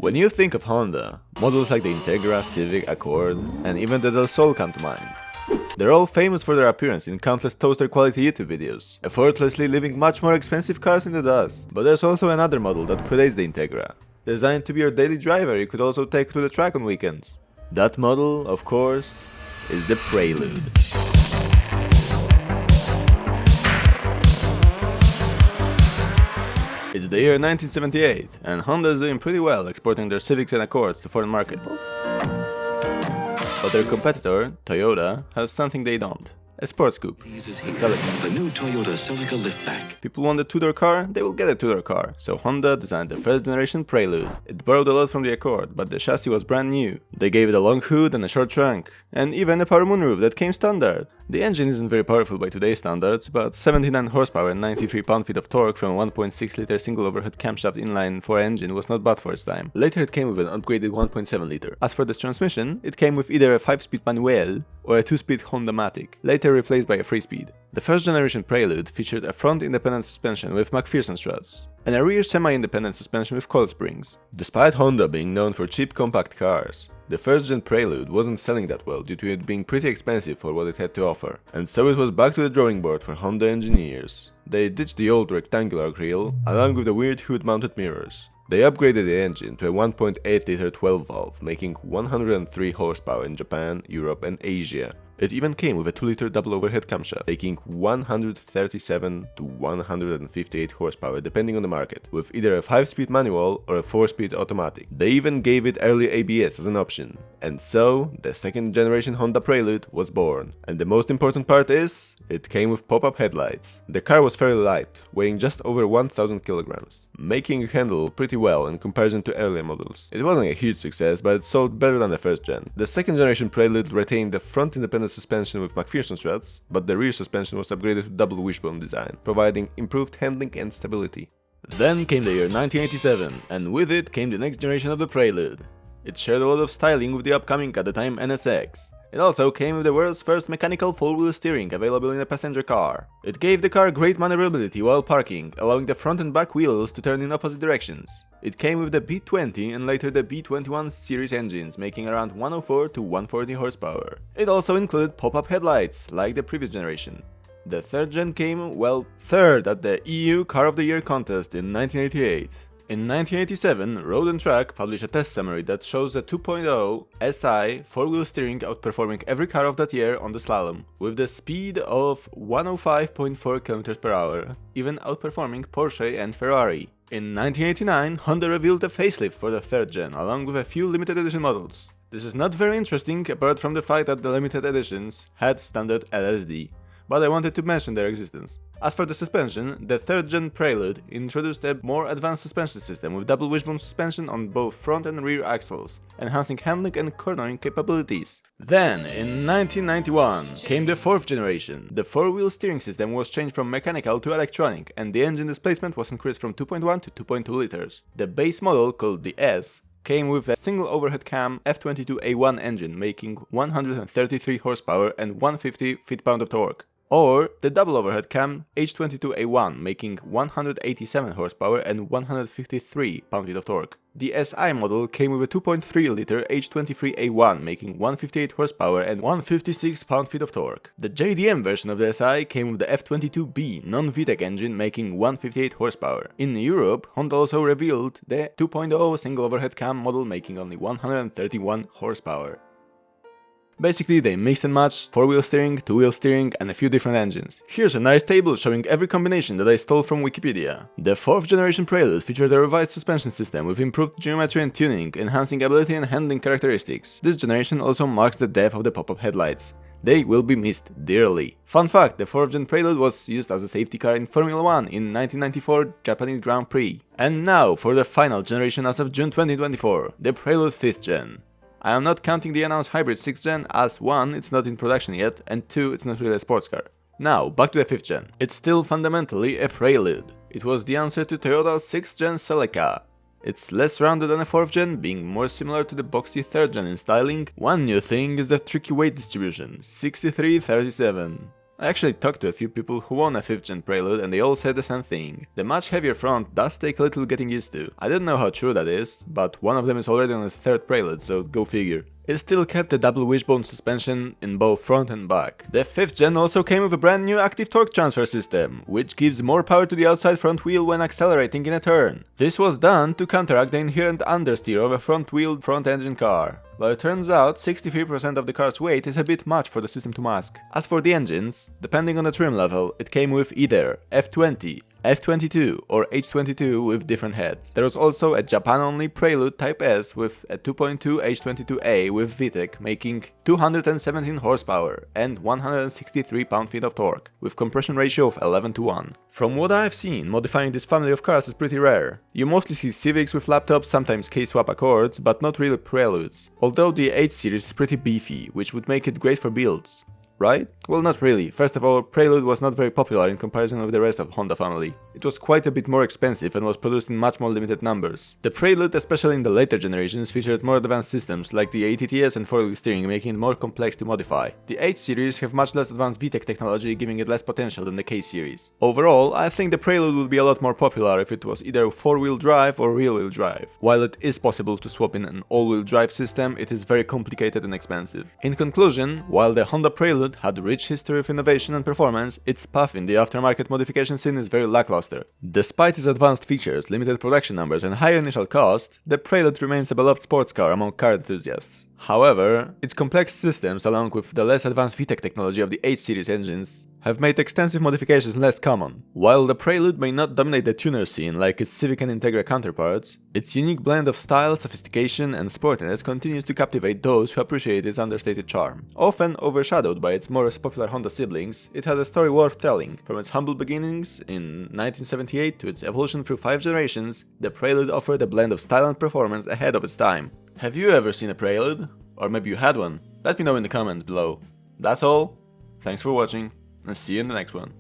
When you think of Honda, models like the Integra, Civic, Accord, and even the Del Sol come to mind. They're all famous for their appearance in countless toaster quality YouTube videos, effortlessly leaving much more expensive cars in the dust. But there's also another model that predates the Integra, designed to be your daily driver you could also take to the track on weekends. That model, of course, is the Prelude. It's the year 1978, and Honda is doing pretty well exporting their Civics and Accords to foreign markets. But their competitor, Toyota, has something they don't. A sports coupe, the Celica. The new Toyota Celica liftback. People want a two-door car, they will get a two-door car, so Honda designed the first generation Prelude. It borrowed a lot from the Accord, but the chassis was brand new. They gave it a long hood and a short trunk, and even a power moonroof that came standard. The engine isn't very powerful by today's standards, but 79 horsepower and 93 pound-feet of torque from a 1.6-liter single overhead camshaft inline 4 engine was not bad for its time. Later it came with an upgraded 1.7-liter. As for the transmission, it came with either a 5-speed manual or a 2-speed Honda-matic, later replaced by a 3-speed. The first generation Prelude featured a front independent suspension with McPherson struts, and a rear semi-independent suspension with coil springs. Despite Honda being known for cheap compact cars, the first-gen Prelude wasn't selling that well due to it being pretty expensive for what it had to offer, and so it was back to the drawing board for Honda engineers. They ditched the old rectangular grille, along with the weird hood-mounted mirrors. They upgraded the engine to a 1.8-liter 12-valve, making 103 horsepower in Japan, Europe and Asia. It even came with a 2-liter double overhead camshaft, taking 137 to 158 horsepower depending on the market, with either a 5-speed manual or a 4-speed automatic. They even gave it early ABS as an option. And so, the second generation Honda Prelude was born. And the most important part is, it came with pop-up headlights. The car was fairly light, weighing just over 1000 kilograms, making it handle pretty well in comparison to earlier models. It wasn't a huge success, but it sold better than the first gen. The second generation Prelude retained the front independent suspension with McPherson struts, but the rear suspension was upgraded to double wishbone design, providing improved handling and stability. Then came the year 1987, and with it came the next generation of the Prelude. It shared a lot of styling with the upcoming at the time NSX. It also came with the world's first mechanical 4-wheel steering available in a passenger car. It gave the car great maneuverability while parking, allowing the front and back wheels to turn in opposite directions. It came with the B20 and later the B21 series engines, making around 104 to 140 horsepower. It also included pop-up headlights, like the previous generation. The third gen came, well, third at the EU Car of the Year contest in 1988. In 1987, Road & Track published a test summary that shows a 2.0 SI 4-wheel steering outperforming every car of that year on the slalom, with the speed of 105.4 km per hour, even outperforming Porsche and Ferrari. In 1989, Honda revealed a facelift for the third gen, along with a few limited edition models. This is not very interesting apart from the fact that the limited editions had standard LSD, but I wanted to mention their existence. As for the suspension, the third gen Prelude introduced a more advanced suspension system with double wishbone suspension on both front and rear axles, enhancing handling and cornering capabilities. Then, in 1991, came the fourth generation. The 4-wheel steering system was changed from mechanical to electronic, and the engine displacement was increased from 2.1 to 2.2 liters. The base model, called the S, came with a single overhead cam F22A1 engine, making 133 horsepower and 150 feet-pound of torque. Or the double overhead cam H22A1, making 187 horsepower and 153 pound-feet of torque. The SI model came with a 2.3-liter H23A1, making 158 horsepower and 156 pound-feet of torque. The JDM version of the SI came with the F22B non-VTEC engine, making 158 horsepower. In Europe, Honda also revealed the 2.0 single overhead cam model, making only 131 horsepower. Basically, they mixed and matched 4-wheel steering, 2-wheel steering, and a few different engines. Here's a nice table showing every combination that I stole from Wikipedia. The 4th generation Prelude featured a revised suspension system with improved geometry and tuning, enhancing ability and handling characteristics. This generation also marks the death of the pop-up headlights. They will be missed dearly. Fun fact, the 4th gen Prelude was used as a safety car in Formula 1 in 1994 Japanese Grand Prix. And now for the final generation as of June 2024, the Prelude 5th gen. I am not counting the announced hybrid 6th gen as 1, it's not in production yet, and 2, it's not really a sports car. Now, back to the 5th gen. It's still fundamentally a Prelude. It was the answer to Toyota's 6th gen Celica. It's less rounded than a 4th gen, being more similar to the boxy 3rd gen in styling. One new thing is the tricky weight distribution, 63-37. I actually talked to a few people who own a 5th gen Prelude and they all said the same thing. The much heavier front does take a little getting used to. I don't know how true that is, but one of them is already on his 3rd Prelude, so go figure. It still kept a double wishbone suspension in both front and back. The 5th gen also came with a brand new active torque transfer system, which gives more power to the outside front wheel when accelerating in a turn. This was done to counteract the inherent understeer of a front-wheeled front-engine car. But it turns out 63% of the car's weight is a bit much for the system to mask. As for the engines, depending on the trim level, it came with either F20, F22 or H22 with different heads. There was also a Japan-only Prelude Type S with a 2.2 H22A with VTEC, making 217 horsepower and 163 pound-feet of torque, with compression ratio of 11:1. From what I've seen, modifying this family of cars is pretty rare. You mostly see Civics with laptops, sometimes K-swap Accords, but not really Preludes. Although the 8 series is pretty beefy, which would make it great for builds. Right? Well, not really. First of all, Prelude was not very popular in comparison with the rest of Honda family. It was quite a bit more expensive and was produced in much more limited numbers. The Prelude, especially in the later generations, featured more advanced systems like the ATTS and 4-wheel steering, making it more complex to modify. The 8 series have much less advanced VTEC technology, giving it less potential than the K series. Overall, I think the Prelude would be a lot more popular if it was either 4-wheel drive or rear-wheel drive. While it is possible to swap in an all-wheel drive system, it is very complicated and expensive. In conclusion, while the Honda Prelude had a rich history of innovation and performance, its path in the aftermarket modification scene is very lackluster. Despite its advanced features, limited production numbers and higher initial cost, the Prelude remains a beloved sports car among car enthusiasts. However, its complex systems along with the less advanced VTEC technology of the 8 series engines have made extensive modifications less common. While the Prelude may not dominate the tuner scene like its Civic and Integra counterparts, its unique blend of style, sophistication and sportiness continues to captivate those who appreciate its understated charm. Often overshadowed by its more popular Honda siblings, it had a story worth telling. From its humble beginnings in 1978 to its evolution through 5 generations, the Prelude offered a blend of style and performance ahead of its time. Have you ever seen a Prelude? Or maybe you had one? Let me know in the comments below. That's all. Thanks for watching, and see you in the next one.